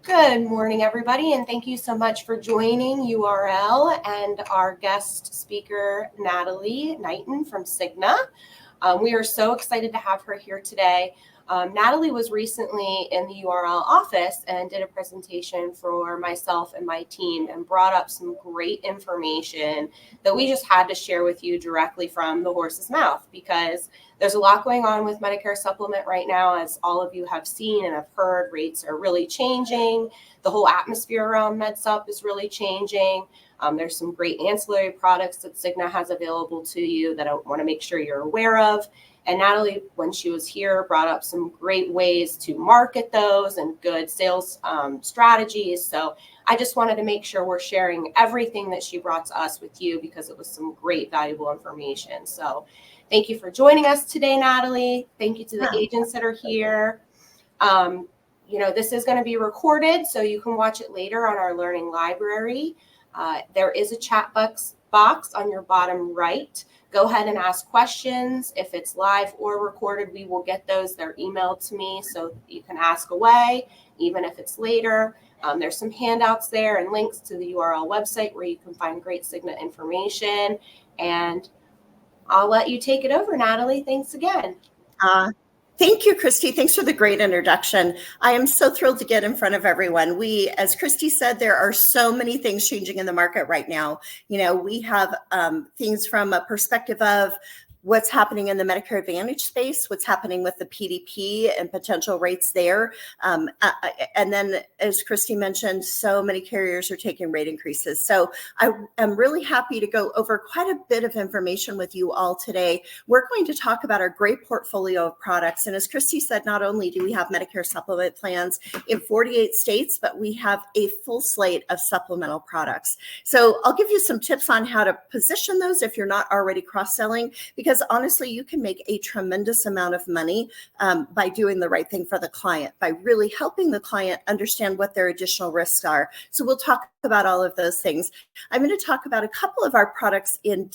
Good morning, everybody, and thank you so much for joining URL and our guest speaker, Natalie Knighton from Cigna. We are so excited to have her here today. Natalie was recently in the URL office and did a presentation for myself and my team and brought up some great information that we just had to share with you directly from the horse's mouth, because there's a lot going on with Medicare supplement right now. As all of you have seen and have heard, rates are really changing. The whole atmosphere around MedSup is really changing. There's some great ancillary products that Cigna has available to you that I want to make sure you're aware of. And Natalie, when she was here, brought up some great ways to market those and good sales strategies. So I just wanted to make sure we're sharing everything that she brought to us with you, because it was some great, valuable information. So thank you for joining us today, Natalie. Thank you to the agents that are here. This is going to be recorded, so you can watch it later on our learning library. There is a chat box on your bottom right. Go ahead and ask questions. If it's live or recorded, we will get those. They're emailed to me, so you can ask away, even if it's later. There's some handouts there and links to the URL website where you can find great Cigna information. And I'll let you take it over, Natalie. Thanks again. Thank you, Christy. Thanks for the great introduction. I am so thrilled to get in front of everyone. As Christy said, there are so many things changing in the market right now. We have things from a perspective of what's happening in the Medicare Advantage space, what's happening with the PDP and potential rates there. And then, as Christy mentioned, so many carriers are taking rate increases. So I am really happy to go over quite a bit of information with you all today. We're going to talk about our great portfolio of products. And as Christy said, not only do we have Medicare supplement plans in 48 states, but we have a full slate of supplemental products. So I'll give you some tips on how to position those if you're not already cross-selling, because honestly, you can make a tremendous amount of money by doing the right thing for the client, by really helping the client understand what their additional risks are. So we'll talk about all of those things. I'm going to talk about a couple of our products in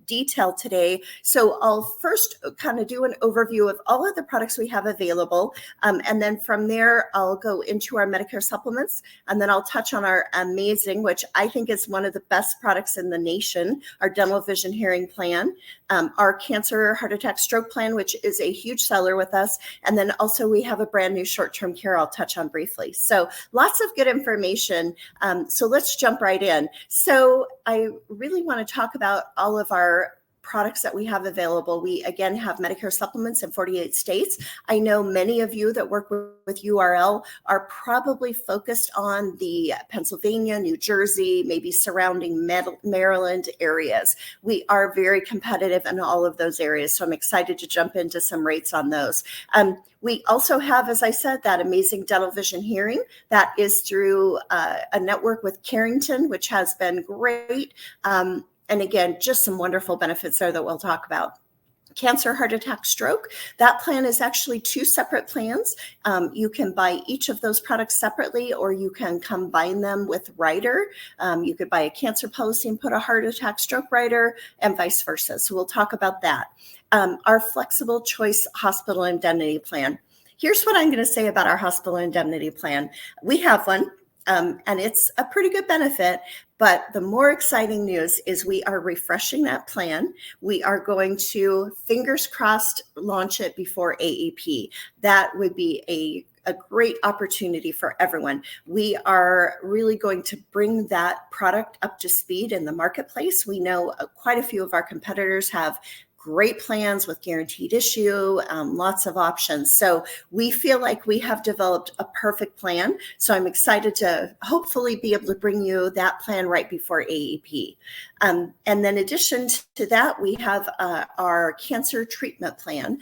detail today. So I'll first kind of do an overview of all of the products we have available. And then from there, I'll go into our Medicare supplements. And then I'll touch on our amazing, which I think is one of the best products in the nation, our dental vision hearing plan. Our cancer, heart attack, stroke plan, which is a huge seller with us. And then also we have a brand new short-term care I'll touch on briefly. So lots of good information. So let's jump right in. So I really want to talk about all of our products that we have available. We, again, have Medicare supplements in 48 states. I know many of you that work with URL are probably focused on the Pennsylvania, New Jersey, maybe surrounding Maryland areas. We are very competitive in all of those areas, so I'm excited to jump into some rates on those. We also have, as I said, that amazing dental vision hearing that is through a network with Carrington, which has been great. And again, just some wonderful benefits there that we'll talk about. Cancer, heart attack, stroke. That plan is actually two separate plans. You can buy each of those products separately, or you can combine them with rider. You could buy a cancer policy and put a heart attack, stroke rider, and vice versa. So we'll talk about that. Our flexible choice hospital indemnity plan. Here's what I'm going to say about our hospital indemnity plan. We have one. And it's a pretty good benefit, but the more exciting news is we are refreshing that plan. We are going to, fingers crossed, launch it before AEP. That would be a great opportunity for everyone. We are really going to bring that product up to speed in the marketplace. We know quite a few of our competitors have great plans with guaranteed issue, lots of options. So we feel like we have developed a perfect plan. So I'm excited to hopefully be able to bring you that plan right before AEP. And then in addition to that, we have our cancer treatment plan.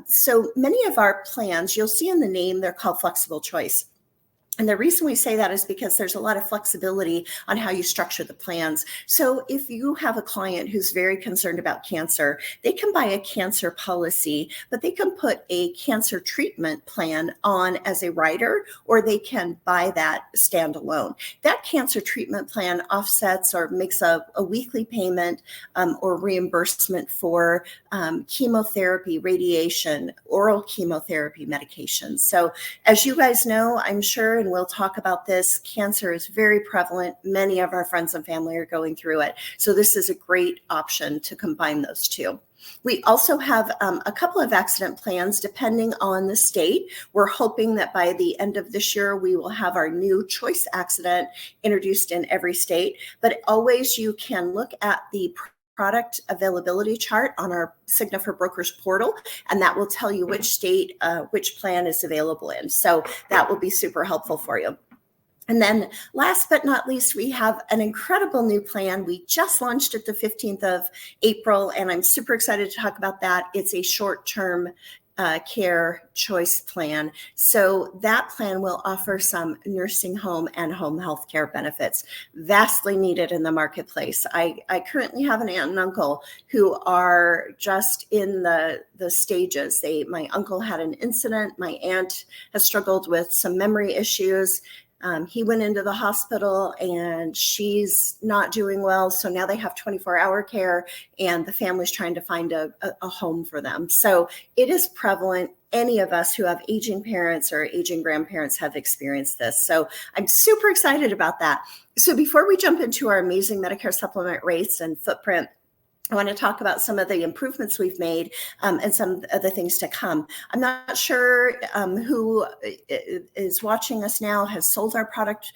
So many of our plans, you'll see in the name, they're called flexible choice. And the reason we say that is because there's a lot of flexibility on how you structure the plans. So if you have a client who's very concerned about cancer, they can buy a cancer policy, but they can put a cancer treatment plan on as a rider, or they can buy that standalone. That cancer treatment plan offsets or makes a weekly payment or reimbursement for chemotherapy, radiation, oral chemotherapy medications. So as you guys know, I'm sure, and we'll talk about this. Cancer is very prevalent. Many of our friends and family are going through it. So this is a great option to combine those two. We also have a couple of accident plans depending on the state. We're hoping that by the end of this year, we will have our new choice accident introduced in every state. But always you can look at the product availability chart on our Cigna for Brokers portal, and that will tell you which state, which plan is available in. So that will be super helpful for you. And then last but not least, we have an incredible new plan. We just launched it the 15th of April, and I'm super excited to talk about that. It's a short-term care choice plan. So that plan will offer some nursing home and home health care benefits, vastly needed in the marketplace. I currently have an aunt and uncle who are just in the stages. My uncle had an incident. My aunt has struggled with some memory issues. He went into the hospital and she's not doing well. So now they have 24-hour care and the family's trying to find a home for them. So it is prevalent. Any of us who have aging parents or aging grandparents have experienced this. So I'm super excited about that. So before we jump into our amazing Medicare supplement rates and footprint, I want to talk about some of the improvements we've made and some of the things to come. I'm not sure who is watching us now has sold our product.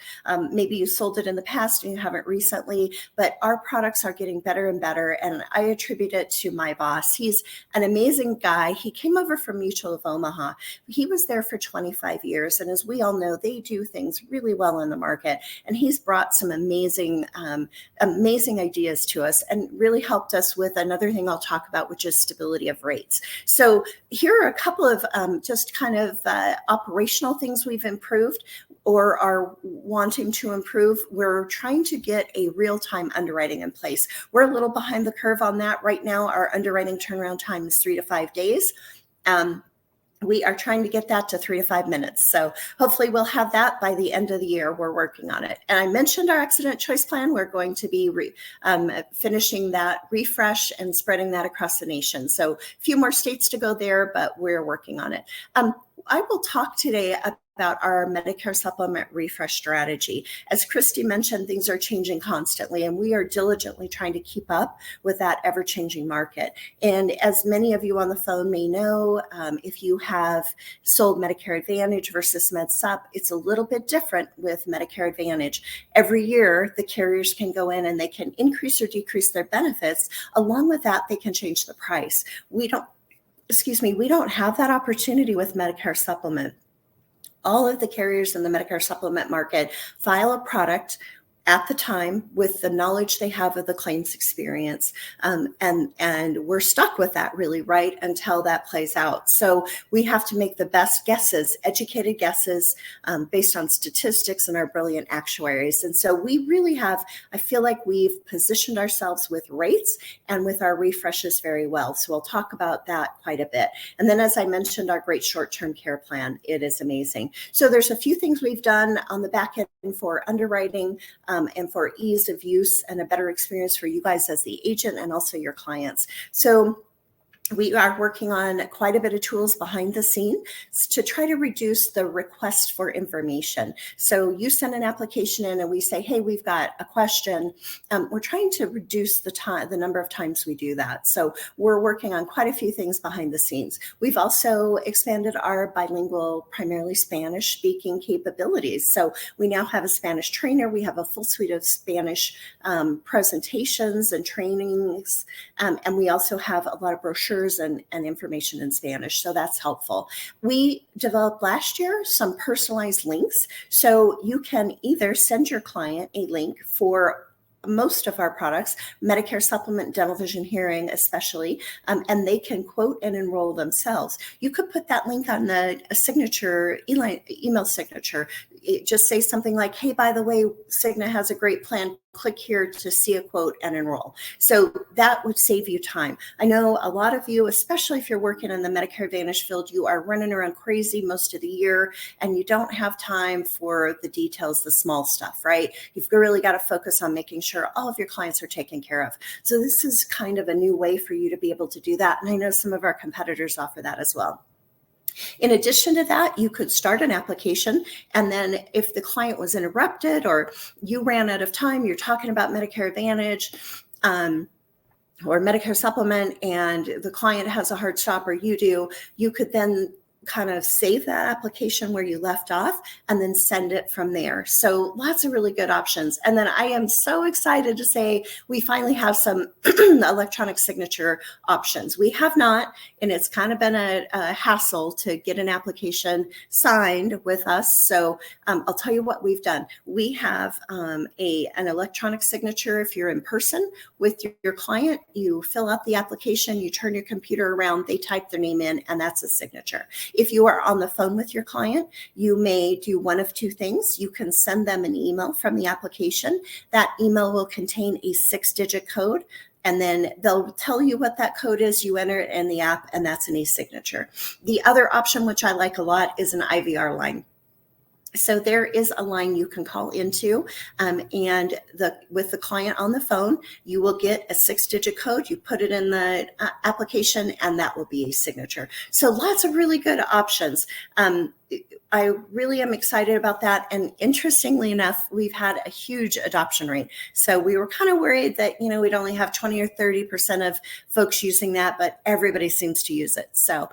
Maybe you sold it in the past and you haven't recently, but our products are getting better and better. And I attribute it to my boss. He's an amazing guy. He came over from Mutual of Omaha. He was there for 25 years. And as we all know, they do things really well in the market. And he's brought some amazing ideas to us and really helped us with another thing I'll talk about, which is stability of rates. So here are a couple of just kind of operational things we've improved or are wanting to improve. We're trying to get a real-time underwriting in place. We're a little behind the curve on that right now. Our underwriting turnaround time is 3 to 5 days. We are trying to get that to 3 to 5 minutes. So hopefully we'll have that by the end of the year. We're working on it. And I mentioned our accident choice plan. We're going to be finishing that refresh and spreading that across the nation. So a few more states to go there, but we're working on it. I will talk today about our Medicare supplement refresh strategy. As Christy mentioned, things are changing constantly, and we are diligently trying to keep up with that ever-changing market. And as many of you on the phone may know, if you have sold Medicare Advantage versus MedSup, it's a little bit different with Medicare Advantage. Every year, the carriers can go in and they can increase or decrease their benefits. Along with that, they can change the price. We don't have that opportunity with Medicare Supplement. All of the carriers in the Medicare Supplement market file a product at the time with the knowledge they have of the claims experience. And we're stuck with that really right until that plays out. So we have to make the best guesses, educated guesses based on statistics and our brilliant actuaries. And so we really have, I feel like we've positioned ourselves with rates and with our refreshes very well. So we'll talk about that quite a bit. And then as I mentioned, our great short-term care plan, it is amazing. So there's a few things we've done on the back end for underwriting, and for ease of use and a better experience for you guys as the agent and also your clients. So we are working on quite a bit of tools behind the scenes to try to reduce the request for information. So you send an application in and we say, hey, we've got a question. We're trying to reduce the number of times we do that. So we're working on quite a few things behind the scenes. We've also expanded our bilingual, primarily Spanish speaking capabilities. So we now have a Spanish trainer. We have a full suite of Spanish presentations and trainings. And we also have a lot of brochures and information in Spanish. So that's helpful. We developed last year some personalized links. So you can either send your client a link for most of our products, Medicare Supplement, Dental, Vision, Hearing especially, and they can quote and enroll themselves. You could put that link on a signature, email signature. Just say something like, hey, by the way, Cigna has a great plan. Click here to see a quote and enroll. So that would save you time. I know a lot of you, especially if you're working in the Medicare Advantage field, you are running around crazy most of the year and you don't have time for the details, the small stuff, right? You've really got to focus on making sure all of your clients are taken care of. So this is kind of a new way for you to be able to do that. And I know some of our competitors offer that as well. In addition to that, you could start an application, and then if the client was interrupted or you ran out of time, you're talking about Medicare Advantage, or Medicare supplement, and the client has a hard stop or you do, you could then kind of save that application where you left off and then send it from there. So lots of really good options. And then I am so excited to say we finally have some electronic signature options. We have not, and it's kind of been a hassle to get an application signed with us. So I'll tell you what we've done. We have an electronic signature. If you're in person with your client, you fill out the application, you turn your computer around, they type their name in, and that's a signature. If you are on the phone with your client, you may do one of two things. You can send them an email from the application. That email will contain a 6-digit code, and then they'll tell you what that code is. You enter it in the app, and that's an e-signature. The other option, which I like a lot, is an IVR line. So there is a line you can call into, and with the client on the phone, you will get a 6-digit code. You put it in the application, and that will be a signature. So lots of really good options. I really am excited about that. And interestingly enough, we've had a huge adoption rate. So we were kind of worried that, we'd only have 20 or 30% of folks using that, but everybody seems to use it. So,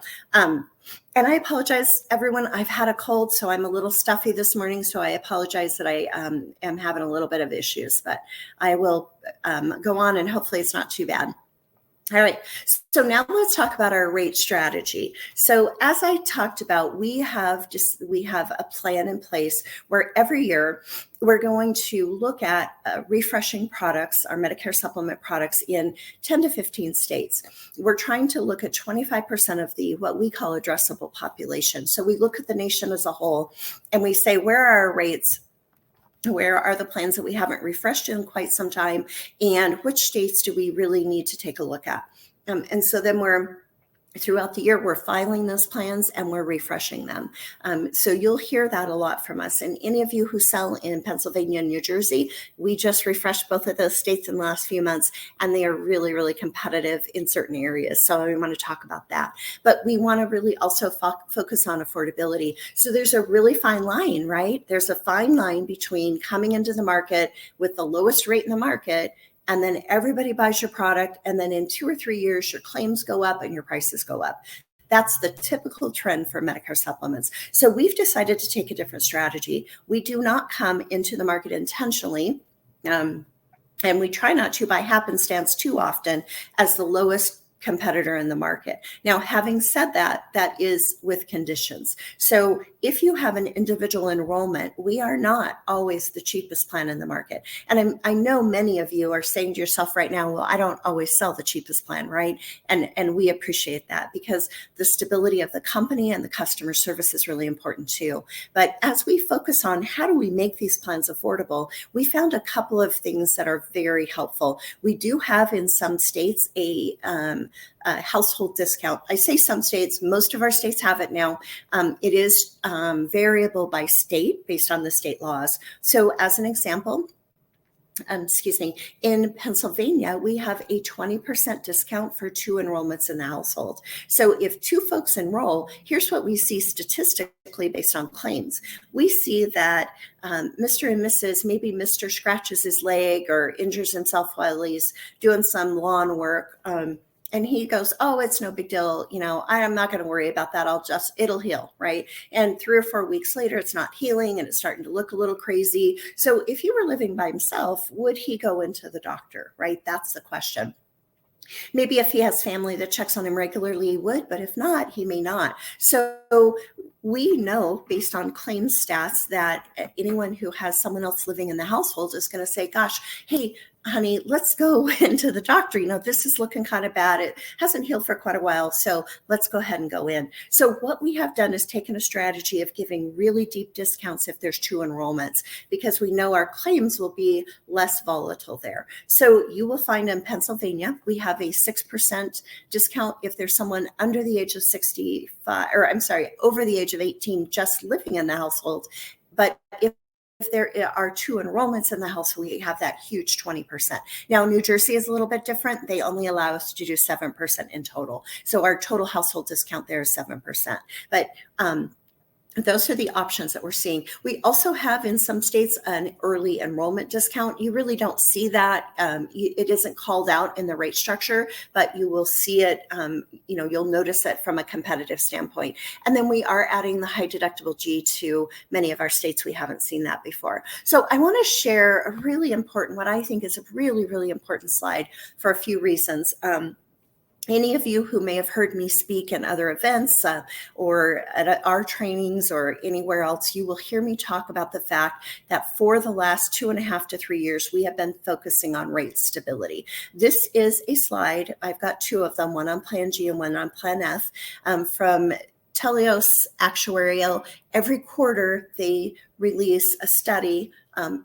and I apologize, everyone. I've had a cold, so I'm a little stuffy this morning. So I apologize that I am having a little bit of issues, but I will go on, and hopefully it's not too bad. All right, so now let's talk about our rate strategy. So as I talked about, we have a plan in place where every year we're going to look at refreshing products, our Medicare supplement products, in 10 to 15 states. We're trying to look at 25% of the what we call addressable population. So we look at the nation as a whole, and we say, where are our rates? Where are the plans that we haven't refreshed in quite some time? And which states do we really need to take a look at? And so then throughout the year, we're filing those plans and we're refreshing them. So you'll hear that a lot from us. And any of you who sell in Pennsylvania and New Jersey, we just refreshed both of those states in the last few months, and they are really, really competitive in certain areas. So I want to talk about that. But we want to really also focus on affordability. So there's a really fine line, right? There's a fine line between coming into the market with the lowest rate in the market, and then everybody buys your product, and then in 2 or 3 years, your claims go up and your prices go up. That's the typical trend for Medicare supplements. So we've decided to take a different strategy. We do not come into the market intentionally, and we try not to by happenstance too often as the lowest competitor in the market. Now, having said that, that is with conditions. So if you have an individual enrollment, we are not always the cheapest plan in the market. And I know many of you are saying to yourself right now, well, I don't always sell the cheapest plan, right? And we appreciate that, because the stability of the company and the customer service is really important too. But as we focus on how do we make these plans affordable, we found a couple of things that are very helpful. We do have in some states a household discount. I say some states, most of our states have it now. It is variable by state based on the state laws. So as an example, in Pennsylvania, we have a 20% discount for 2 enrollments in the household. So if 2 folks enroll, here's what we see statistically based on claims. We see that Mr. and Mrs., maybe Mr. scratches his leg or injures himself while he's doing some lawn work. And he goes, oh, it's no big deal. I'm not going to worry about that. It'll heal, right? And 3 or 4 weeks later, it's not healing and it's starting to look a little crazy. So if he were living by himself, would he go into the doctor, right? That's the question. Maybe if he has family that checks on him regularly, he would, but if not, he may not. So we know based on claims stats that anyone who has someone else living in the household is going to say, gosh, hey, honey, let's go into the doctor. This is looking kind of bad. It hasn't healed for quite a while. So let's go ahead and go in. So what we have done is taken a strategy of giving really deep discounts if there's 2 enrollments, because we know our claims will be less volatile there. So you will find in Pennsylvania, we have a 6% discount if there's someone under the age of 65, or I'm sorry, over the age of 18, just living in the household. But if there are 2 enrollments in the house, we have that huge 20%. Now, New Jersey is a little bit different. They only allow us to do 7% in total. So our total household discount there is 7%. But those are the options that we're seeing. We also have in some states an early enrollment discount. You really don't see that. It isn't called out in the rate structure, but you will see it, you'll notice it from a competitive standpoint. And then we are adding the high deductible G to many of our states. We haven't seen that before. So I want to share a really important, what I think is a really, really important slide for a few reasons. Any of you who may have heard me speak in other events or at our trainings or anywhere else, you will hear me talk about the fact that for the last 2.5 to 3 years, we have been focusing on rate stability. This is a slide. I've got 2 of them, one on Plan G and one on Plan F, from Telios Actuarial. Every quarter, they release a study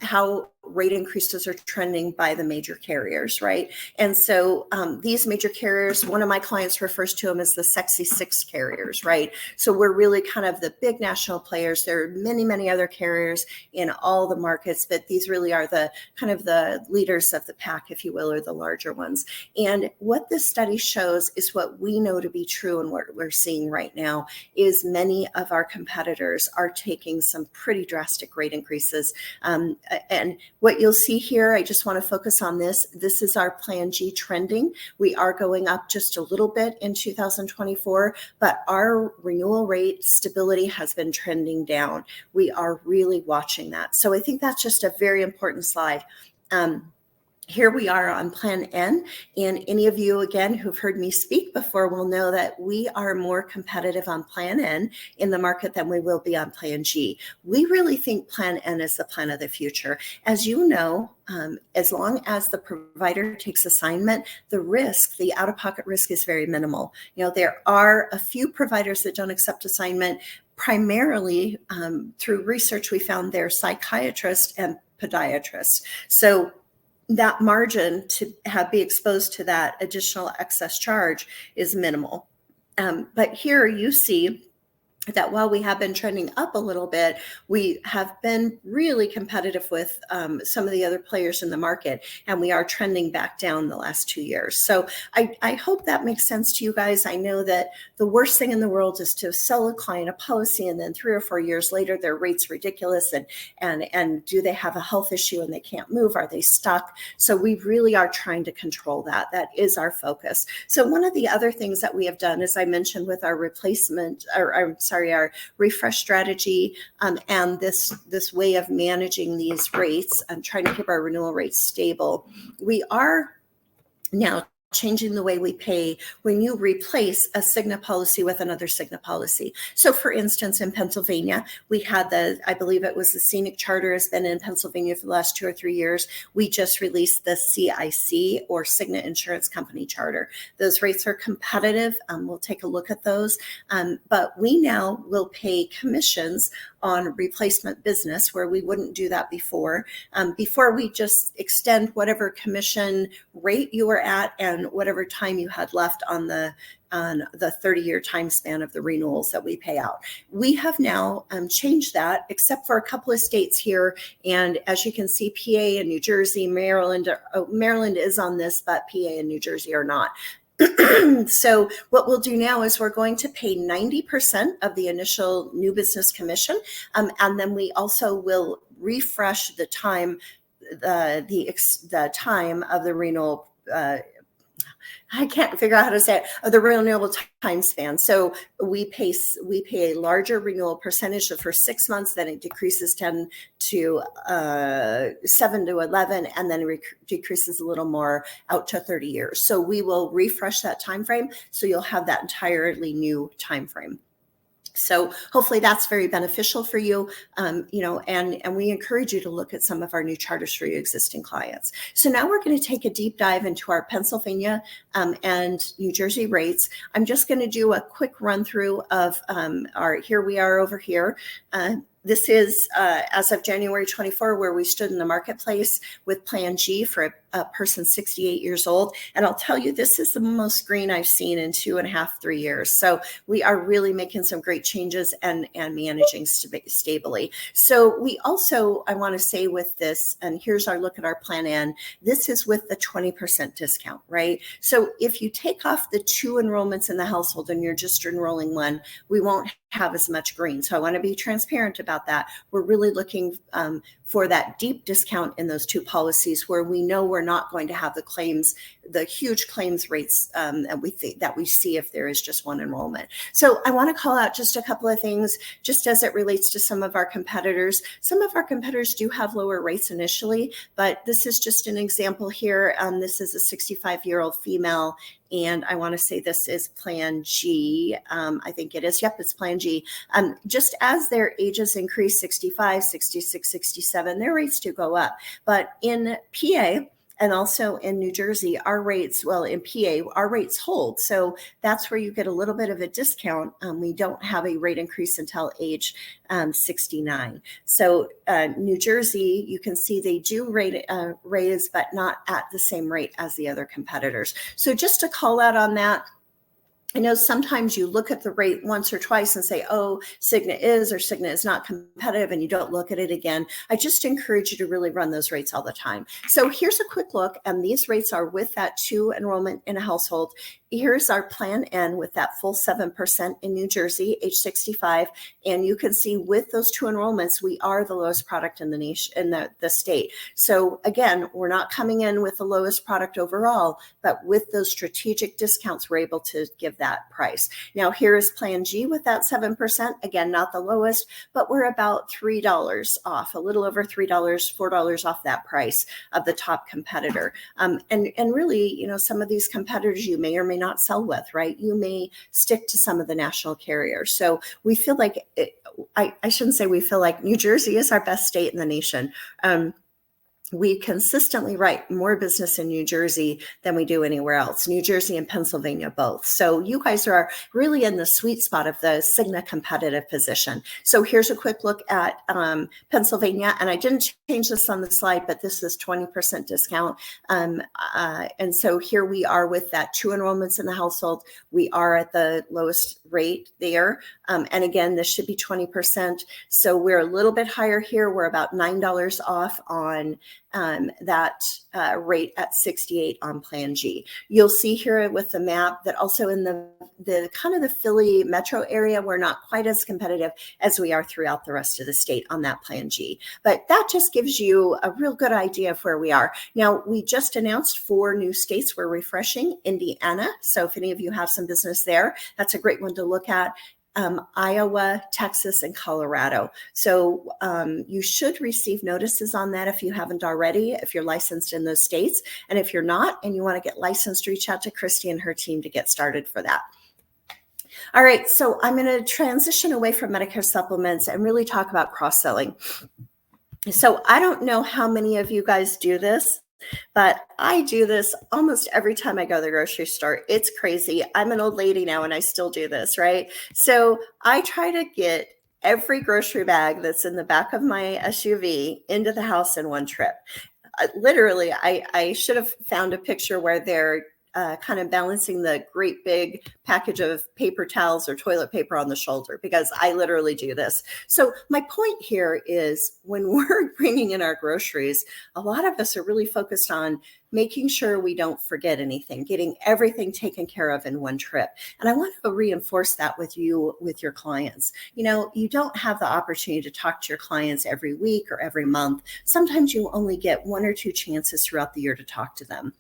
how rate increases are trending by the major carriers, right? And so these major carriers, one of my clients refers to them as the sexy 6 carriers, right? So we're really kind of the big national players. There are many, many other carriers in all the markets, but these really are the kind of the leaders of the pack, if you will, or the larger ones. And what this study shows is what we know to be true, and what we're seeing right now is many of our competitors are taking some pretty drastic rate increases. And what you'll see here, I just want to focus on this. This is our Plan G trending. We are going up just a little bit in 2024, but our renewal rate stability has been trending down. We are really watching that. So I think that's just a very important slide. Here we are on Plan N, and any of you, again, who've heard me speak before will know that we are more competitive on Plan N in the market than we will be on Plan G. We really think Plan N is the plan of the future. As you know, as long as the provider takes assignment, the risk, the out-of-pocket risk is very minimal. There are a few providers that don't accept assignment. Primarily, through research, we found they're psychiatrists and podiatrists. So that margin to be exposed to that additional excess charge is minimal. But here you see that while we have been trending up a little bit, we have been really competitive with some of the other players in the market, and we are trending back down the last 2 years. So I hope that makes sense to you guys. I know that the worst thing in the world is to sell a client a policy, and then 3 or 4 years later, their rate's ridiculous, and do they have a health issue and they can't move? Are they stuck? So we really are trying to control that. That is our focus. So one of the other things that we have done, as I mentioned, with our our refresh strategy and this way of managing these rates and trying to keep our renewal rates stable, we are now changing the way we pay when you replace a Cigna policy with another Cigna policy. So for instance, in Pennsylvania, we had I believe it was the Scenic Charter has been in Pennsylvania for the last 2 or 3 years. We just released the CIC, or Cigna Insurance Company Charter. Those rates are competitive. We'll take a look at those. But we now will pay commissions on replacement business where we wouldn't do that before. Before we just extend whatever commission rate you were at and whatever time you had left on the 30-year time span of the renewals that we pay out. We have now changed that, except for a couple of states here. And as you can see, PA and New Jersey, Maryland is on this, but PA and New Jersey are not. So what we'll do now is we're going to pay 90% of the initial new business commission, and then we also will refresh the time, the time of the renewal. I can't figure out how to say it, of the renewable time span. So we pay a larger renewal percentage for 6 months, then it decreases 10 to 7 to 11, and then decreases a little more out to 30 years. So we will refresh that time frame, so you'll have that entirely new time frame. So hopefully that's very beneficial for you, and we encourage you to look at some of our new charters for your existing clients. So now we're going to take a deep dive into our Pennsylvania and New Jersey rates. I'm just going to do a quick run through of here we are over here. This is as of January 24, where we stood in the marketplace with Plan G for a person 68 years old. And I'll tell you, this is the most green I've seen in 2.5, 3 years. So we are really making some great changes and managing stably. So we also, I want to say with this, and here's our look at our plan N, this is with the 20% discount, right? So if you take off the 2 enrollments in the household and you're just enrolling 1, we won't have as much green. So I want to be transparent about that. We're really looking for that deep discount in those 2 policies where we know we're not going to have the claims, the huge claims rates that we see if there is just 1 enrollment. So I want to call out just a couple of things just as it relates to some of our competitors. Some of our competitors do have lower rates initially, but this is just an example here. This is a 65-year-old female, and I want to say this is Plan G. I think it is. Yep, it's Plan G. Just as their ages increase, 65, 66, 67, their rates do go up. But in PA and also in New Jersey, our rates, well, in PA, our rates hold. So that's where you get a little bit of a discount. We don't have a rate increase until age 69. So New Jersey, you can see they do raise, but not at the same rate as the other competitors. So just to call out on that, I know sometimes you look at the rate once or twice and say, oh, Cigna is or Cigna is not competitive, and you don't look at it again. I just encourage you to really run those rates all the time. So here's a quick look, and these rates are with that 2 enrollment in a household. Here's our Plan N with that full 7% in New Jersey, age 65. And you can see with those 2 enrollments, we are the lowest product in the nation, in the state. So again, we're not coming in with the lowest product overall, but with those strategic discounts, we're able to give that price. Now here is Plan G with that 7%. Again, not the lowest, but we're about $3 off, a little over $3, $4 off that price of the top competitor. And really, you know, some of these competitors you may or may not sell with, right? You may stick to some of the national carriers. So we feel like, I shouldn't say we feel like New Jersey is our best state in the nation. We consistently write more business in New Jersey than we do anywhere else, New Jersey and Pennsylvania both. So you guys are really in the sweet spot of the Cigna competitive position. So here's a quick look at Pennsylvania, and I didn't change this on the slide, but this is 20% discount. And so here we are with that 2 enrollments in the household. We are at the lowest rate there. And again, this should be 20%. So we're a little bit higher here. We're about $9 off on that rate at 68 on Plan G. You'll see here with the map that also in the kind of the Philly metro area, we're not quite as competitive as we are throughout the rest of the state on that Plan G. But that just gives you a real good idea of where we are. Now, we just announced 4 new states we're refreshing. Indiana, so if any of you have some business there, that's a great one to look at. Iowa, Texas, and Colorado. So you should receive notices on that if you haven't already, if you're licensed in those states. And if you're not and you want to get licensed, reach out to Christy and her team to get started for that. All right, so I'm going to transition away from Medicare supplements and really talk about cross-selling. So I don't know how many of you guys do this, but I do this almost every time I go to the grocery store. It's crazy. I'm an old lady now and I still do this, right? So I try to get every grocery bag that's in the back of my SUV into the house in one trip. Literally, I should have found a picture where they're kind of balancing the great big package of paper towels or toilet paper on the shoulder, because I literally do this. So my point here is when we're bringing in our groceries, a lot of us are really focused on making sure we don't forget anything, getting everything taken care of in one trip. And I want to reinforce that with you, with your clients. You know, you don't have the opportunity to talk to your clients every week or every month. Sometimes you only get 1 or 2 chances throughout the year to talk to them.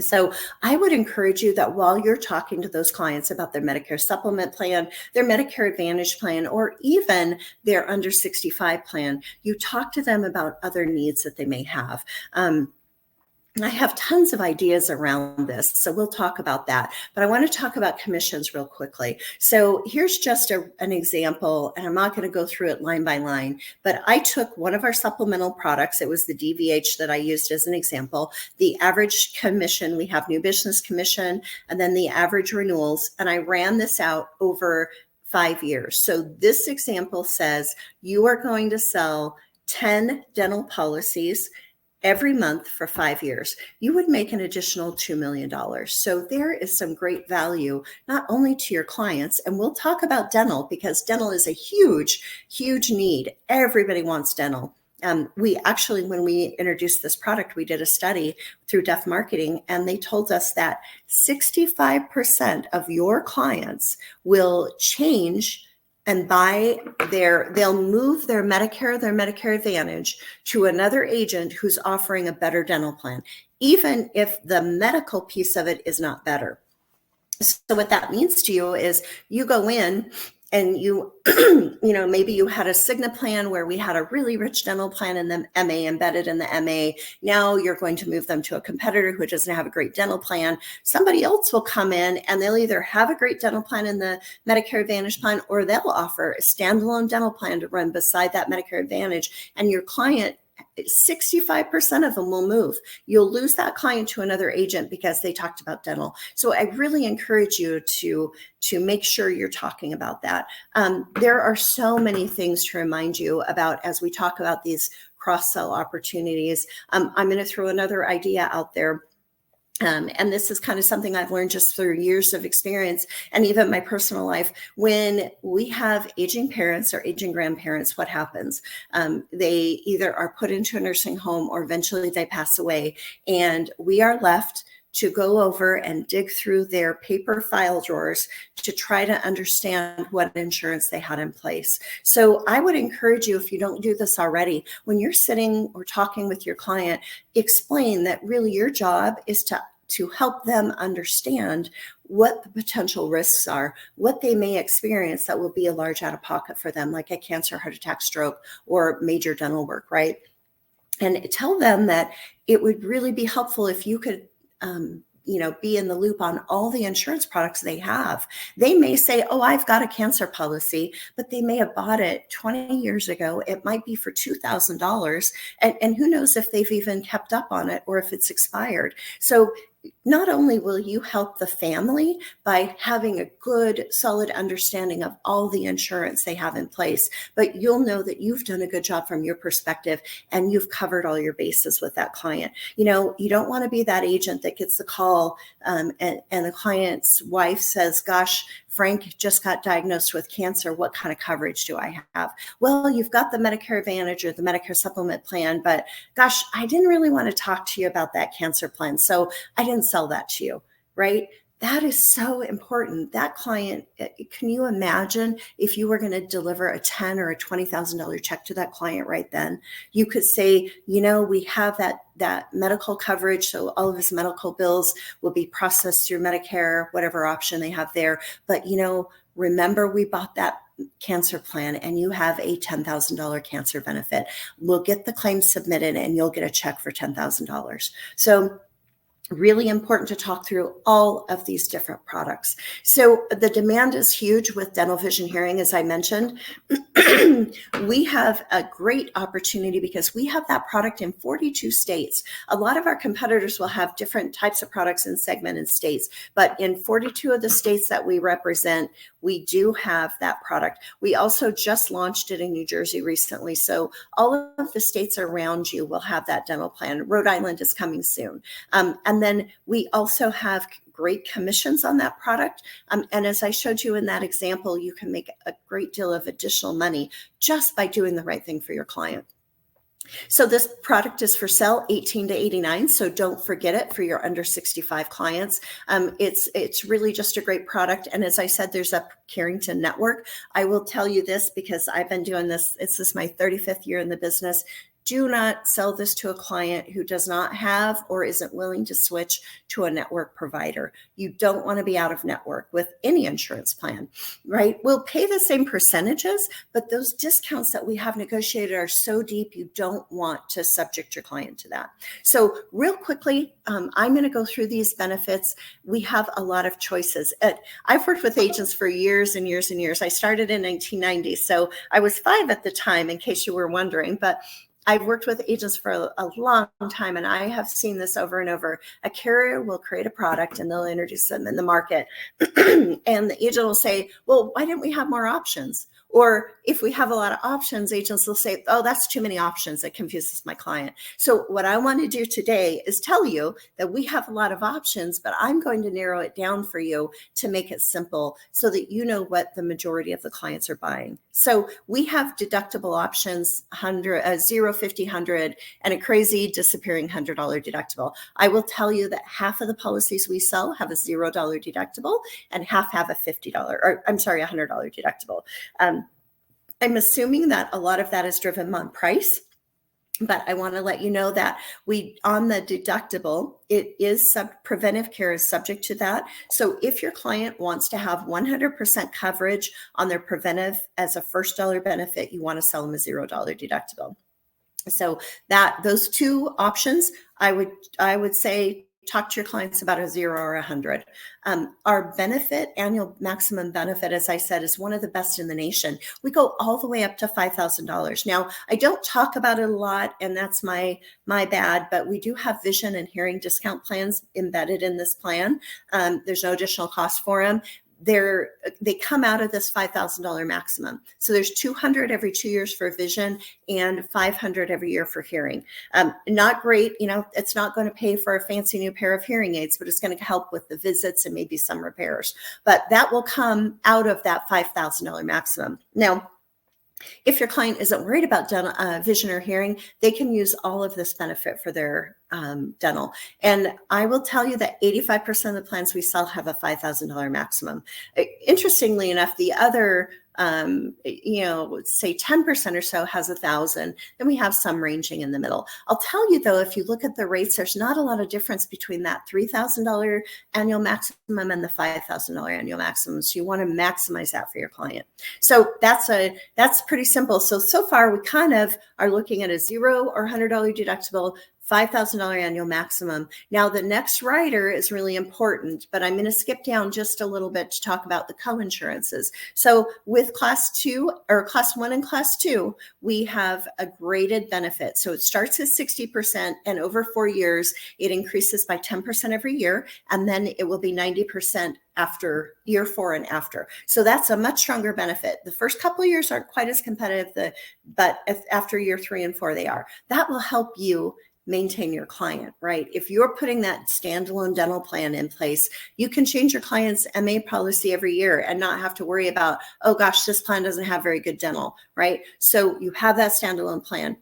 So I would encourage you that while you're talking to those clients about their Medicare supplement plan, their Medicare Advantage plan, or even their under 65 plan, you talk to them about other needs that they may have. I have tons of ideas around this, so we'll talk about that. But I want to talk about commissions real quickly. So here's just an example, and I'm not going to go through it line by line, but I took one of our supplemental products. It was the DVH that I used as an example. The average commission, we have new business commission, and then the average renewals, and I ran this out over 5 years. So this example says you are going to sell 10 dental policies every month for 5 years, you would make an additional $2 million. So there is some great value, not only to your clients, and we'll talk about dental because dental is a huge, huge need. Everybody wants dental. We actually, when we introduced this product, we did a study through Deaf Marketing, and they told us that 65% of your clients will change and they'll move their Medicare Advantage to another agent who's offering a better dental plan, even if the medical piece of it is not better. So what that means to you is you go in and you maybe you had a Cigna plan where we had a really rich dental plan and the MA embedded in the MA. Now you're going to move them to a competitor who doesn't have a great dental plan. Somebody else will come in and they'll either have a great dental plan in the Medicare Advantage plan, or they'll offer a standalone dental plan to run beside that Medicare Advantage. And your client, 65% of them will move. You'll lose that client to another agent because they talked about dental. So I really encourage you to make sure you're talking about that. There are so many things to remind you about as we talk about these cross-sell opportunities. I'm going to throw another idea out there. And this is kind of something I've learned just through years of experience and even my personal life. When we have aging parents or aging grandparents, what happens? They either are put into a nursing home or eventually they pass away. And we are left to go over and dig through their paper file drawers to try to understand what insurance they had in place. So I would encourage you, if you don't do this already, when you're sitting or talking with your client, explain that really your job is to help them understand what the potential risks are, what they may experience that will be a large out-of-pocket for them, like a cancer, heart attack, stroke, or major dental work, right? And tell them that it would really be helpful if you could be in the loop on all the insurance products they have. They may say, oh, I've got a cancer policy, but they may have bought it 20 years ago. It might be for $2,000. And who knows if they've even kept up on it or if it's expired. So not only will you help the family by having a good, solid understanding of all the insurance they have in place, but you'll know that you've done a good job from your perspective and you've covered all your bases with that client. You don't want to be that agent that gets the call and the client's wife says, gosh, Frank just got diagnosed with cancer. What kind of coverage do I have? Well, you've got the Medicare Advantage or the Medicare Supplement plan, but gosh, I didn't really want to talk to you about that cancer plan. So I didn't sell that to you, right? That is so important. That client, can you imagine if you were going to deliver a $10,000 or a $20,000 check to that client right then? You could say, we have that medical coverage, so all of his medical bills will be processed through Medicare, whatever option they have there. But, remember we bought that cancer plan and you have a $10,000 cancer benefit. We'll get the claim submitted and you'll get a check for $10,000. So really important to talk through all of these different products. So the demand is huge with dental, vision, hearing, as I mentioned. We have a great opportunity because we have that product in 42 states. A lot of our competitors will have different types of products in segmented states, but in 42 of the states that we represent, we do have that product. We also just launched it in New Jersey recently. So all of the states around you will have that dental plan. Rhode Island is coming soon. And then we also have great commissions on that product. And as I showed you in that example, you can make a great deal of additional money just by doing the right thing for your client. So this product is for sale 18 to 89. So don't forget it for your under 65 clients. It's really just a great product. And as I said, there's a Carrington network. I will tell you this because I've been doing this. This is my 35th year in the business. Do not sell this to a client who does not have or isn't willing to switch to a network provider. You don't want to be out of network with any insurance plan, right? We'll pay the same percentages, but those discounts that we have negotiated are so deep, you don't want to subject your client to that. So real quickly, I'm going to go through these benefits. We have a lot of choices. I've worked with agents for years and years and years. I started in 1990, so I was 5 at the time, in case you were wondering, but I've worked with agents for a long time, and I have seen this over and over. A carrier will create a product and they'll introduce them in the market. And the agent will say, well, why didn't we have more options? Or if we have a lot of options, agents will say, oh, that's too many options. That confuses my client. So what I want to do today is tell you that we have a lot of options, but I'm going to narrow it down for you to make it simple so that you know what the majority of the clients are buying. So we have deductible options, 100, 0, 50, 100, and a crazy disappearing $100 deductible. I will tell you that half of the policies we sell have a $0 deductible and half have a $100 deductible. I'm assuming that a lot of that is driven on price, but I want to let you know that on the deductible, it is preventive care is subject to that. So if your client wants to have 100% coverage on their preventive as a first dollar benefit, you want to sell them a $0 deductible. So those two options, I would say talk to your clients about a 0 or 100. Our benefit, annual maximum benefit, as I said, is one of the best in the nation. We go all the way up to $5,000. Now, I don't talk about it a lot, and that's my bad, but we do have vision and hearing discount plans embedded in this plan. There's no additional cost for them. They come out of this $5,000 maximum. So there's 200 every 2 years for vision and 500 every year for hearing. Not great, it's not going to pay for a fancy new pair of hearing aids, but it's going to help with the visits and maybe some repairs. But that will come out of that $5,000 maximum. Now, if your client isn't worried about dental, vision or hearing, they can use all of this benefit for their dental. And I will tell you that 85% of the plans we sell have a $5,000 maximum. Interestingly enough, the other, say 10% or so has 1,000. Then we have some ranging in the middle. I'll tell you though, if you look at the rates, there's not a lot of difference between that $3,000 annual maximum and the $5,000 annual maximum. So you want to maximize that for your client. So that's pretty simple. So far we kind of are looking at a $0 or $100 deductible, $5,000 annual maximum. Now, the next rider is really important, but I'm going to skip down just a little bit to talk about the co-insurances. So with class 1 and class 2, we have a graded benefit. So it starts at 60%, and over 4 years, it increases by 10% every year, and then it will be 90% after year 4 and after. So that's a much stronger benefit. The first couple of years aren't quite as competitive, but after year 3 and 4, they are. That will help you maintain your client, right? If you're putting that standalone dental plan in place, you can change your client's MA policy every year and not have to worry about, oh gosh, this plan doesn't have very good dental, right? So you have that standalone plan.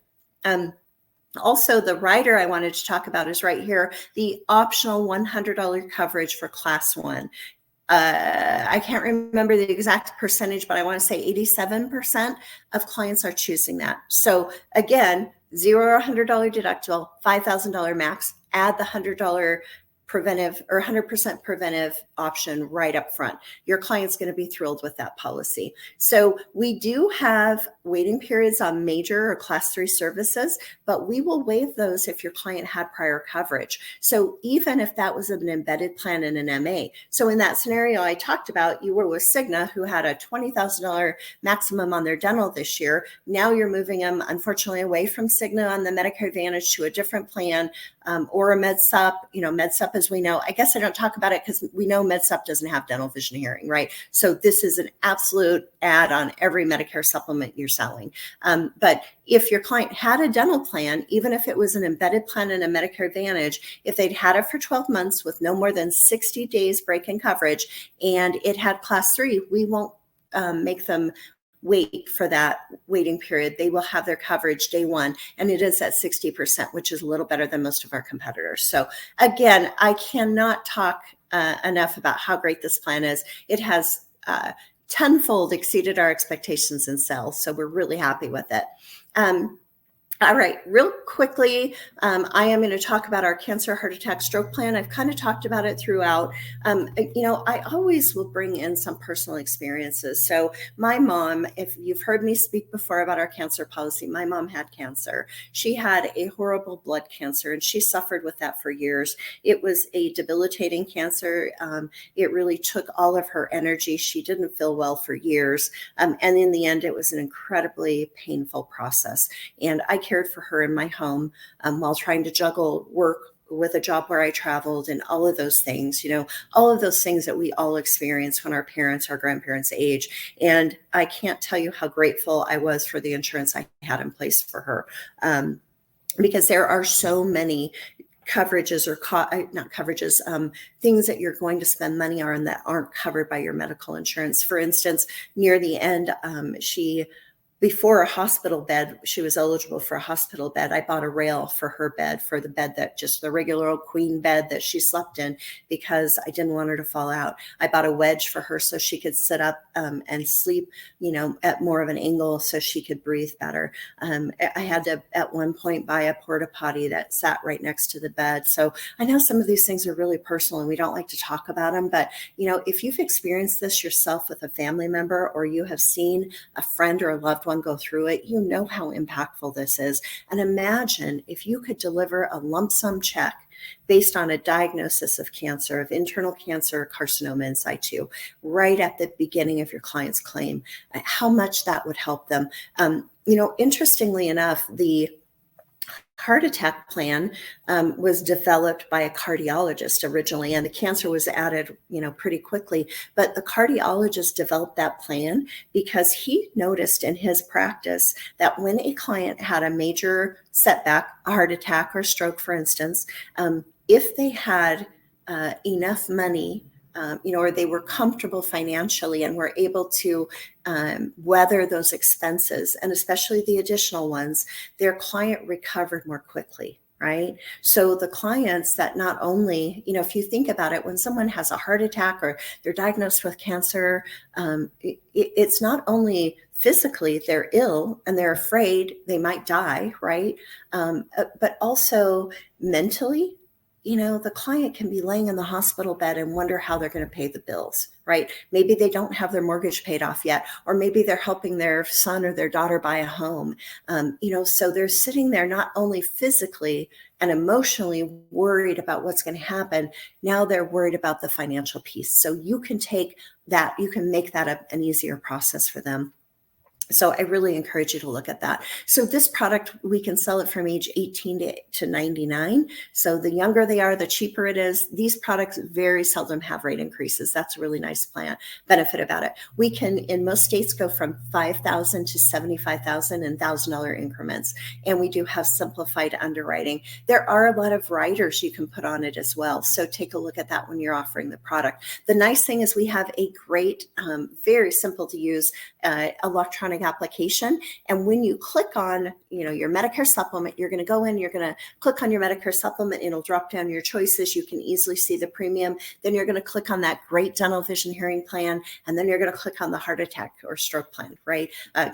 Also, the rider I wanted to talk about is right here, the optional $100 coverage for class 1. I can't remember the exact percentage, but I want to say 87% of clients are choosing that. So again, $0 or $100 deductible, $5,000 max, add the $100 preventive or 100% preventive option right up front. Your client's going to be thrilled with that policy. So we do have waiting periods on major or class 3 services, but we will waive those if your client had prior coverage. So even if that was an embedded plan in an MA. So in that scenario I talked about, you were with Cigna who had a $20,000 maximum on their dental this year. Now you're moving them, unfortunately, away from Cigna on the Medicare Advantage to a different plan, or a MedSup. MedSup, as we know, I guess I don't talk about it because we know MedSup doesn't have dental, vision, hearing, right? So this is an absolute add on every Medicare supplement you're selling. But if your client had a dental plan, even if it was an embedded plan in a Medicare Advantage, if they'd had it for 12 months with no more than 60 days break in coverage and it had class 3, we won't make them wait for that waiting period. They will have their coverage day 1, and it is at 60%, which is a little better than most of our competitors. So again, I cannot talk enough about how great this plan is. It has tenfold exceeded our expectations in sales, so we're really happy with it. All right, real quickly, I am going to talk about our cancer, heart attack, stroke plan. I've kind of talked about it throughout. I always will bring in some personal experiences. So my mom, if you've heard me speak before about our cancer policy, my mom had cancer. She had a horrible blood cancer, and she suffered with that for years. It was a debilitating cancer. It really took all of her energy. She didn't feel well for years. And in the end, it was an incredibly painful process. And I cared for her in my home while trying to juggle work, with a job where I traveled and all of those things, all of those things that we all experience when our parents, our grandparents age. And I can't tell you how grateful I was for the insurance I had in place for her. Because there are so many coverages or not coverages, things that you're going to spend money on that aren't covered by your medical insurance. For instance, near the end, before a hospital bed, she was eligible for a hospital bed. I bought a rail for her bed, for the bed that just the regular old queen bed that she slept in, because I didn't want her to fall out. I bought a wedge for her so she could sit up and sleep, at more of an angle so she could breathe better. I had to, at one point, buy a porta potty that sat right next to the bed. So I know some of these things are really personal and we don't like to talk about them, but if you've experienced this yourself with a family member, or you have seen a friend or a loved one go through it, you know how impactful this is. And imagine if you could deliver a lump sum check based on a diagnosis of cancer, of internal cancer or carcinoma in situ, right at the beginning of your client's claim, how much that would help them. Interestingly enough, the heart attack plan was developed by a cardiologist originally, and the cancer was added, pretty quickly. But the cardiologist developed that plan because he noticed in his practice that when a client had a major setback, a heart attack or stroke, for instance, if they had enough money, or they were comfortable financially and were able to weather those expenses, and especially the additional ones, their client recovered more quickly, right? So the clients that not only, if you think about it, when someone has a heart attack or they're diagnosed with cancer, it's not only physically they're ill and they're afraid they might die, right? But also mentally, the client can be laying in the hospital bed and wonder how they're going to pay the bills, right? Maybe they don't have their mortgage paid off yet, or maybe they're helping their son or their daughter buy a home. So they're sitting there not only physically and emotionally worried about what's going to happen, now they're worried about the financial piece. So you can take that, you can make that an easier process for them. So I really encourage you to look at that. So this product, we can sell it from age 18 to 99. So the younger they are, the cheaper it is. These products very seldom have rate increases. That's a really nice benefit about it. We can, in most states, go from $5,000 to $75,000 in $1,000 increments. And we do have simplified underwriting. There are a lot of riders you can put on it as well. So take a look at that when you're offering the product. The nice thing is we have a great, very simple to use electronic application. And when you click on, your Medicare supplement, you're going to go in, you're going to click on your Medicare supplement, it'll drop down your choices. You can easily see the premium. Then you're going to click on that great dental vision hearing plan. And then you're going to click on the heart attack or stroke plan, right?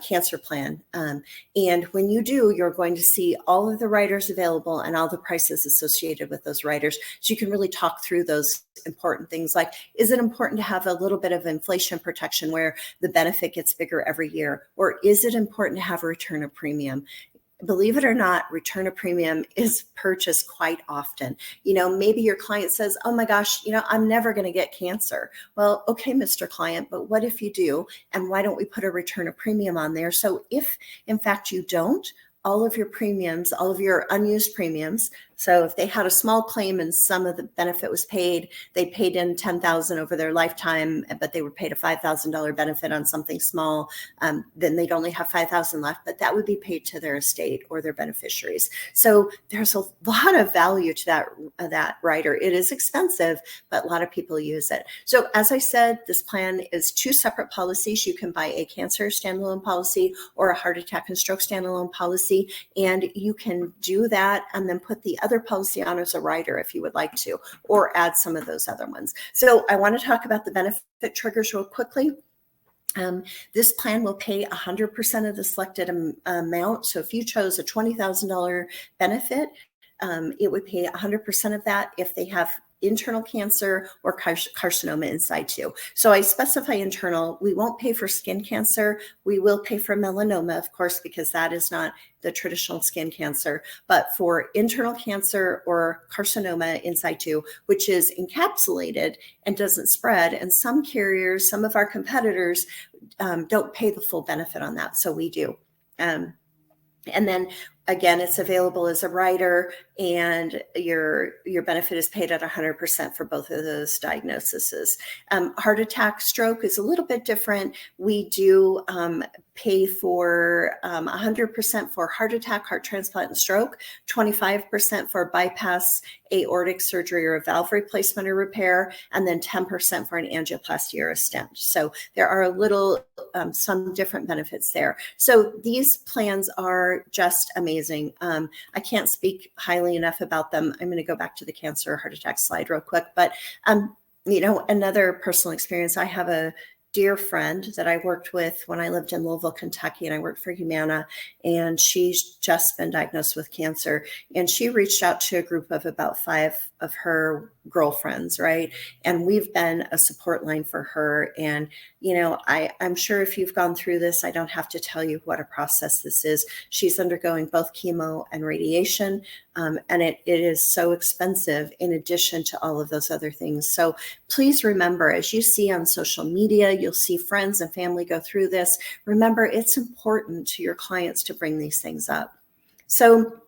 Cancer plan. And when you do, you're going to see all of the riders available and all the prices associated with those riders. So you can really talk through those important things like, is it important to have a little bit of inflation protection where the benefit gets bigger every year? Or is it important to have a return of premium? Believe it or not, return of premium is purchased quite often. Maybe your client says, oh my gosh, I'm never going to get cancer. Well, okay, Mr. Client, but what if you do? And why don't we put a return of premium on there? So if in fact you don't, all of your premiums, all of your unused premiums. So if they had a small claim and some of the benefit was paid, they paid in $10,000 over their lifetime, but they were paid a $5,000 benefit on something small, then they'd only have $5,000 left, but that would be paid to their estate or their beneficiaries. So there's a lot of value to that rider. It is expensive, but a lot of people use it. So as I said, this plan is 2 separate policies. You can buy a cancer standalone policy or a heart attack and stroke standalone policy, and you can do that and then put the other policy on as a rider if you would like to, or add some of those other ones. So I want to talk about the benefit triggers real quickly. This plan will pay 100% of the selected amount. So if you chose a $20,000 benefit, it would pay 100% of that if they have internal cancer or carcinoma in situ. So I specify internal. We won't pay for skin cancer. We will pay for melanoma, of course, because that is not the traditional skin cancer. But for internal cancer or carcinoma in situ, which is encapsulated and doesn't spread, and some carriers, some of our competitors don't pay the full benefit on that. So we do. And then Again, it's available as a rider, and your benefit is paid at 100% for both of those diagnoses. Heart attack, stroke is a little bit different. We do pay for 100% for heart attack, heart transplant, and stroke, 25% for bypass, aortic surgery, or a valve replacement or repair, and then 10% for an angioplasty or a stent. So there are some different benefits there. So these plans are just amazing. I can't speak highly enough about them. I'm going to go back to the cancer heart attack slide real quick, but another personal experience. I have a dear friend that I worked with when I lived in Louisville, Kentucky, and I worked for Humana, and she's just been diagnosed with cancer. And she reached out to a group of about 5 of her girlfriends, right? And we've been a support line for her. And, I'm sure if you've gone through this, I don't have to tell you what a process this is. She's undergoing both chemo and radiation, and it is so expensive in addition to all of those other things. So please remember, as you see on social media, you'll see friends and family go through this. Remember, it's important to your clients to bring these things up. So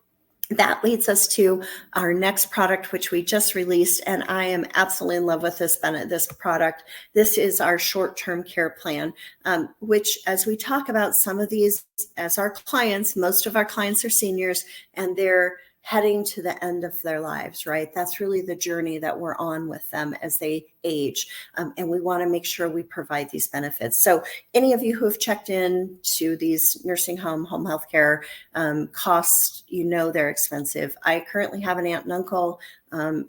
that leads us to our next product, which we just released, and I am absolutely in love with this product. This is our short-term care plan, which, as we talk about some of these as our clients, most of our clients are seniors, and they're heading to the end of their lives, right? That's really the journey that we're on with them as they age. And we want to make sure we provide these benefits. So any of you who have checked in to these nursing home health care costs, they're expensive. I currently have an aunt and uncle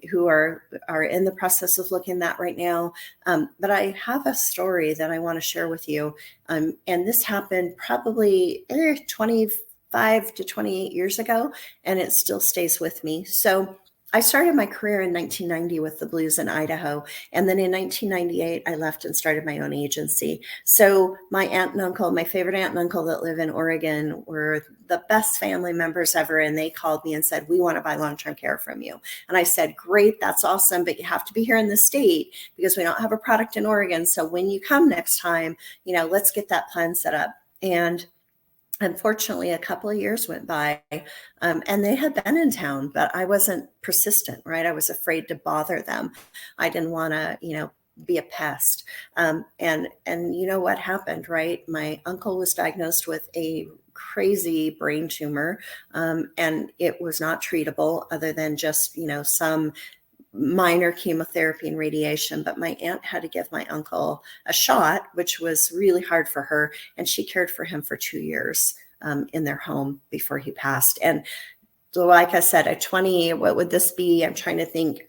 who are in the process of looking at that right now. But I have a story that I want to share with you. And this happened probably 25 to 28 years ago, and it still stays with me. So I started my career in 1990 with the Blues in Idaho. And then in 1998, I left and started my own agency. So my aunt and uncle, my favorite aunt and uncle that live in Oregon, were the best family members ever. And they called me and said, "We want to buy long-term care from you." And I said, "Great, that's awesome, but you have to be here in the state because we don't have a product in Oregon. So when you come next time, let's get that plan set up." And unfortunately, a couple of years went by, and they had been in town, but I wasn't persistent, right? I was afraid to bother them. I didn't want to, be a pest. And you know what happened, right? My uncle was diagnosed with a crazy brain tumor, and it was not treatable other than just, some minor chemotherapy and radiation. But my aunt had to give my uncle a shot, which was really hard for her. And she cared for him for 2 years in their home before he passed. And so, like I said, at 20, what would this be? I'm trying to think,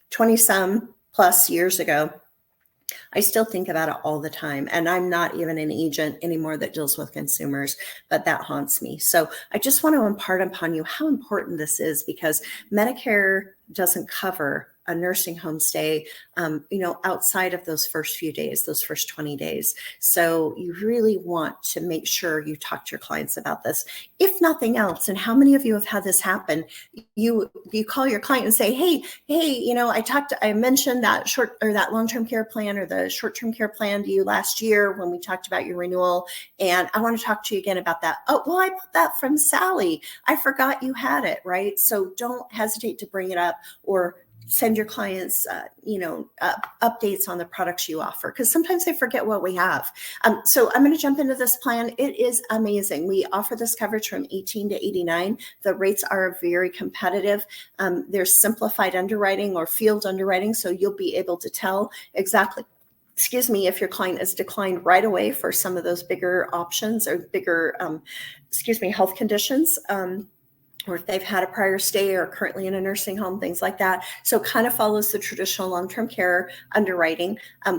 20 some plus years ago. I still think about it all the time. And I'm not even an agent anymore that deals with consumers, but that haunts me. So I just want to impart upon you how important this is, because Medicare doesn't cover a nursing home stay, outside of those first few days, those first 20 days. So you really want to make sure you talk to your clients about this. If nothing else, and how many of you have had this happen? You call your client and say, hey, I mentioned that long-term care plan or the short-term care plan to you last year when we talked about your renewal. And I want to talk to you again about that. Oh, well, I bought that from Sally. I forgot you had it, right? So don't hesitate to bring it up, or send your clients, updates on the products you offer, because sometimes they forget what we have. So I'm going to jump into this plan. It is amazing. We offer this coverage from 18 to 89. The rates are very competitive. There's simplified underwriting or field underwriting, so you'll be able to tell exactly, if your client is declined right away for some of those bigger options or bigger, health conditions. Or if they've had a prior stay or currently in a nursing home, things like that. So kind of follows the traditional long-term care underwriting.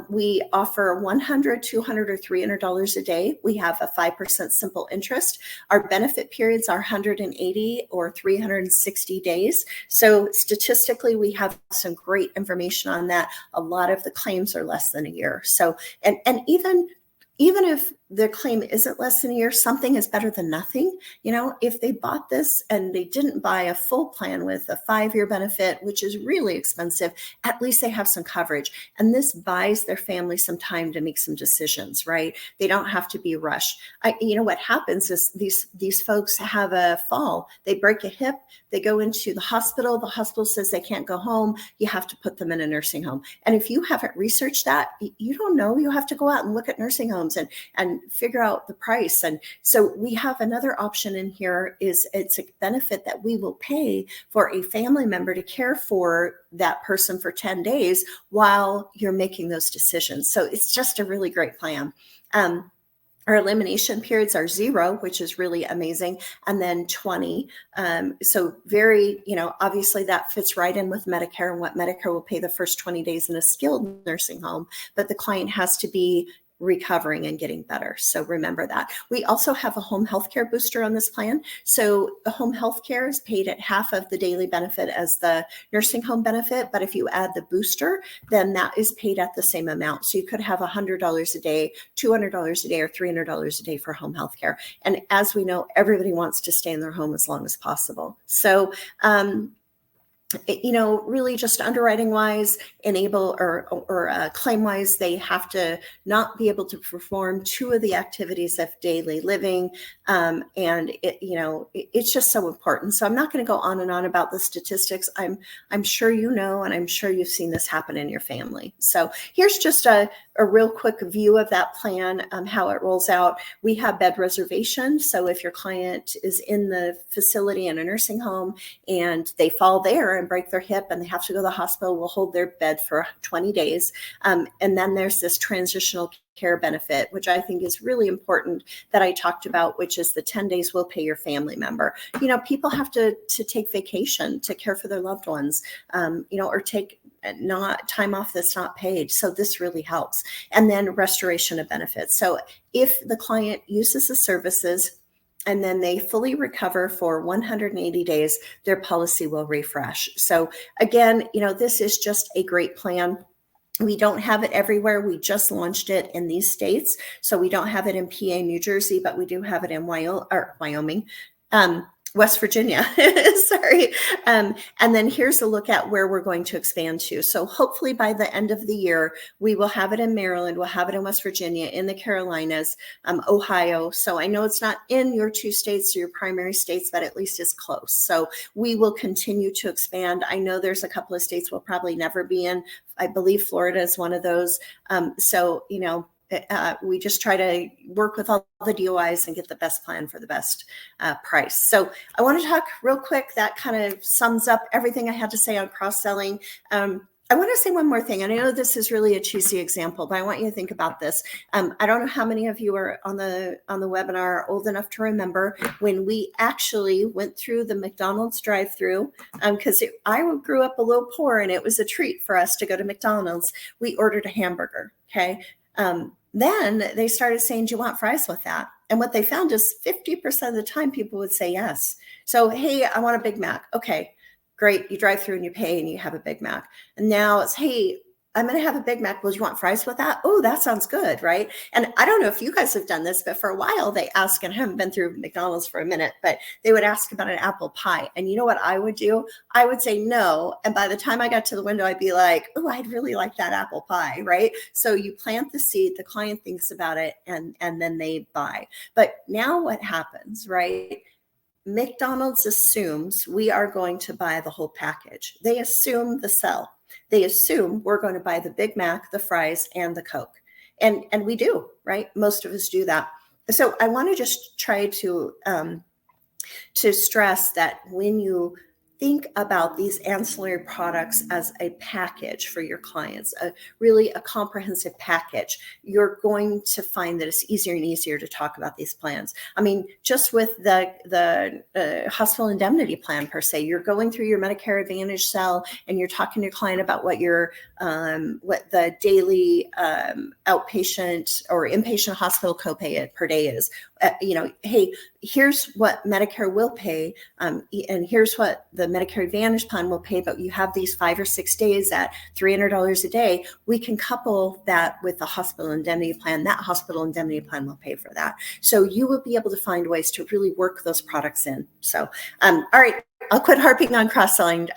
We offer $100, $200, or $300 a day. We have a 5% simple interest. Our benefit periods are 180 or 360 days. So statistically, we have some great information on that. A lot of the claims are less than a year. So, and even even if the claim isn't less than a year, something is better than nothing. If they bought this and they didn't buy a full plan with a 5-year benefit, which is really expensive, at least they have some coverage. And this buys their family some time to make some decisions, right? They don't have to be rushed. What happens is these folks have a fall, they break a hip, they go into the hospital says they can't go home, you have to put them in a nursing home. And if you haven't researched that, you don't know, you have to go out and look at nursing homes and figure out the price. And so we have another option in here, is it's a benefit that we will pay for a family member to care for that person for 10 days while you're making those decisions. So it's just a really great plan. Our elimination periods are 0, which is really amazing, and then 20. So very, obviously that fits right in with Medicare and what Medicare will pay the first 20 days in a skilled nursing home, but the client has to be recovering and getting better. So remember that. We also have a home health care booster on this plan. So the home health care is paid at half of the daily benefit as the nursing home benefit. But if you add the booster, then that is paid at the same amount. So you could have $100 a day, $200 a day, or $300 a day for home health care. And as we know, everybody wants to stay in their home as long as possible. So, really just underwriting wise, enable or claim wise, they have to not be able to perform 2 of the activities of daily living. And it's just so important. So I'm not going to go on and on about the statistics. I'm sure and I'm sure you've seen this happen in your family. So here's just a real quick view of that plan, how it rolls out. We have bed reservation. So if your client is in the facility in a nursing home and they fall there and break their hip and they have to go to the hospital, we'll hold their bed for 20 days. And then there's this transitional care benefit, which I think is really important that I talked about, which is the 10 days we'll pay your family member. People have to take vacation to care for their loved ones, or take not time off that's not paid. So this really helps. And then restoration of benefits. So if the client uses the services and then they fully recover for 180 days, their policy will refresh. So again, this is just a great plan. We don't have it everywhere. We just launched it in these states. So we don't have it in PA, New Jersey, but we do have it in Wyoming, West Virginia, sorry. And then here's a look at where we're going to expand to. So hopefully by the end of the year, we will have it in Maryland, we'll have it in West Virginia, in the Carolinas, Ohio. So I know it's not in your 2 states, your primary states, but at least it's close. So we will continue to expand. I know there's a couple of states we'll probably never be in. I believe Florida is one of those. We just try to work with all the DOIs and get the best plan for the best price. So I want to talk real quick. That kind of sums up everything I had to say on cross-selling. I want to say one more thing. And I know this is really a cheesy example, but I want you to think about this. I don't know how many of you are on the webinar old enough to remember when we actually went through the McDonald's drive-through, because I grew up a little poor and it was a treat for us to go to McDonald's. We ordered a hamburger, okay? Then they started saying, do you want fries with that? And what they found is 50% of the time people would say yes. So, hey, I want a Big Mac. Okay, great. You drive through and you pay and you have a Big Mac. And now it's, hey, I'm going to have a Big Mac. Well, you want fries with that? Oh, that sounds good, right? And I don't know if you guys have done this, but for a while they ask, and I haven't been through McDonald's for a minute, but they would ask about an apple pie. And you know what I would do? I would say no. And by the time I got to the window, I'd be like, oh, I'd really like that apple pie, right? So you plant the seed, the client thinks about it, and then they buy. But now what happens, right? McDonald's assumes we are going to buy the whole package. They assume the sell. They assume we're going to buy the Big Mac, the fries, and the Coke. And we do, right? Most of us do that. So I want to just try to stress that when you think about these ancillary products as a package for your clients, really a comprehensive package, you're going to find that it's easier and easier to talk about these plans. I mean, just with the hospital indemnity plan per se, you're going through your Medicare Advantage cell and you're talking to your client about what your what the daily outpatient or inpatient hospital copay per day is. Hey, here's what Medicare will pay, and here's what the Medicare Advantage plan will pay, but you have these 5 or 6 days at $300 a day. We can couple that with the hospital indemnity plan. That hospital indemnity plan will pay for that. So you will be able to find ways to really work those products in. So, all right. I'll quit harping on cross-selling.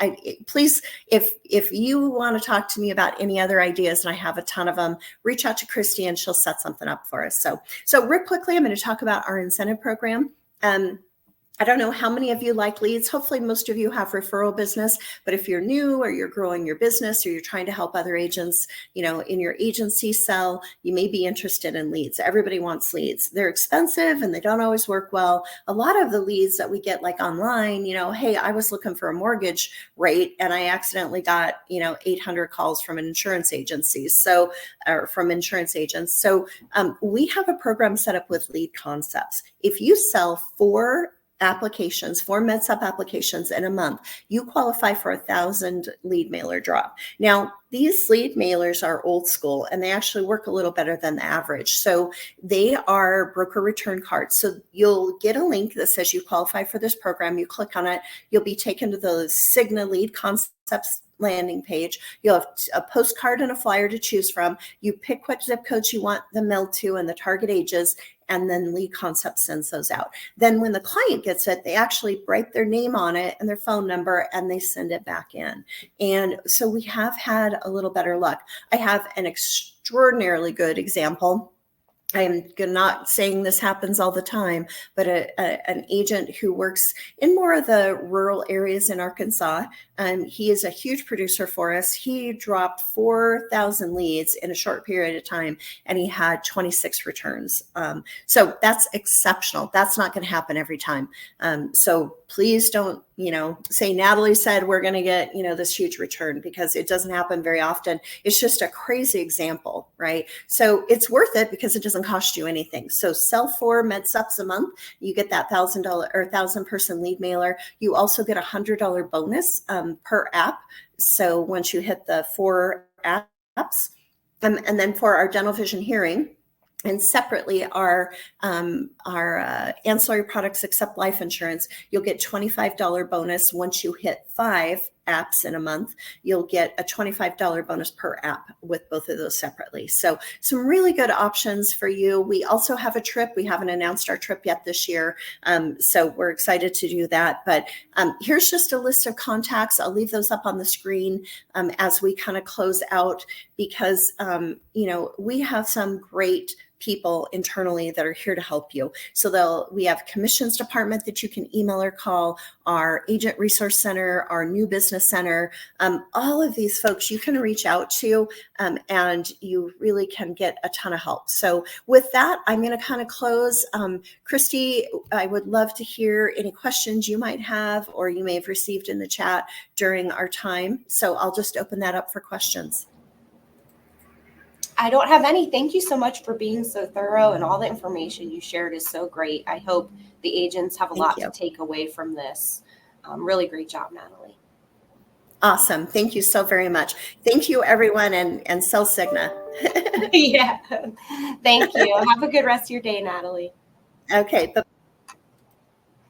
Please, if you want to talk to me about any other ideas, and I have a ton of them, reach out to Christy and she'll set something up for us. So real quickly, I'm going to talk about our incentive program. I don't know how many of you like leads. Hopefully most of you have referral business, but if you're new or you're growing your business or you're trying to help other agents, in your agency sell, you may be interested in leads. Everybody wants leads. They're expensive and they don't always work well. A lot of the leads that we get like online, hey, I was looking for a mortgage rate and I accidentally got, 800 calls from an insurance agency. Or from insurance agents. So we have a program set up with Lead Concepts. If you sell 4 MedSup applications in a month, you qualify for 1,000 lead mailer drop. Now, these lead mailers are old school and they actually work a little better than the average. So they are broker return cards. So you'll get a link that says you qualify for this program. You click on it, you'll be taken to the Cigna Lead Concepts landing page. You'll have a postcard and a flyer to choose from. You pick what zip codes you want them mailed to and the target ages, and then Lead Concept sends those out. Then when the client gets it, they actually write their name on it and their phone number and they send it back in. And so we have had a little better luck. I have an extraordinarily good example. I'm not saying this happens all the time, but an agent who works in more of the rural areas in Arkansas, he is a huge producer for us. He dropped 4,000 leads in a short period of time, and he had 26 returns. So that's exceptional. That's not going to happen every time. So please don't, say Natalie said we're going to get, this huge return, because it doesn't happen very often. It's just a crazy example, right? So it's worth it because it doesn't cost you anything. So sell 4 MedSups a month, you get that $1,000 or 1,000-person lead mailer. You also get $100 bonus per app. So once you hit the 4 apps, and then for our dental, vision, hearing, and separately, our ancillary products except life insurance, you'll get $25 bonus once you hit 5 apps in a month. You'll get a $25 bonus per app with both of those separately. So some really good options for you. We also have a trip. We haven't announced our trip yet this year. So we're excited to do that. But here's just a list of contacts. I'll leave those up on the screen as we kind of close out, because, we have some great people internally that are here to help you. So we have commissions department that you can email or call, our agent resource center, our new business center, all of these folks you can reach out to, and you really can get a ton of help. So with that, I'm going to kind of close. Christy, I would love to hear any questions you might have or you may have received in the chat during our time. So I'll just open that up for questions. I don't have any. Thank you so much for being so thorough, and all the information you shared is so great. I hope the agents have a lot to take away from this. Really great job, Natalie. Awesome. Thank you so very much. Thank you, everyone, and sell Cigna. Yeah. Thank you. Have a good rest of your day, Natalie. Okay. Bye.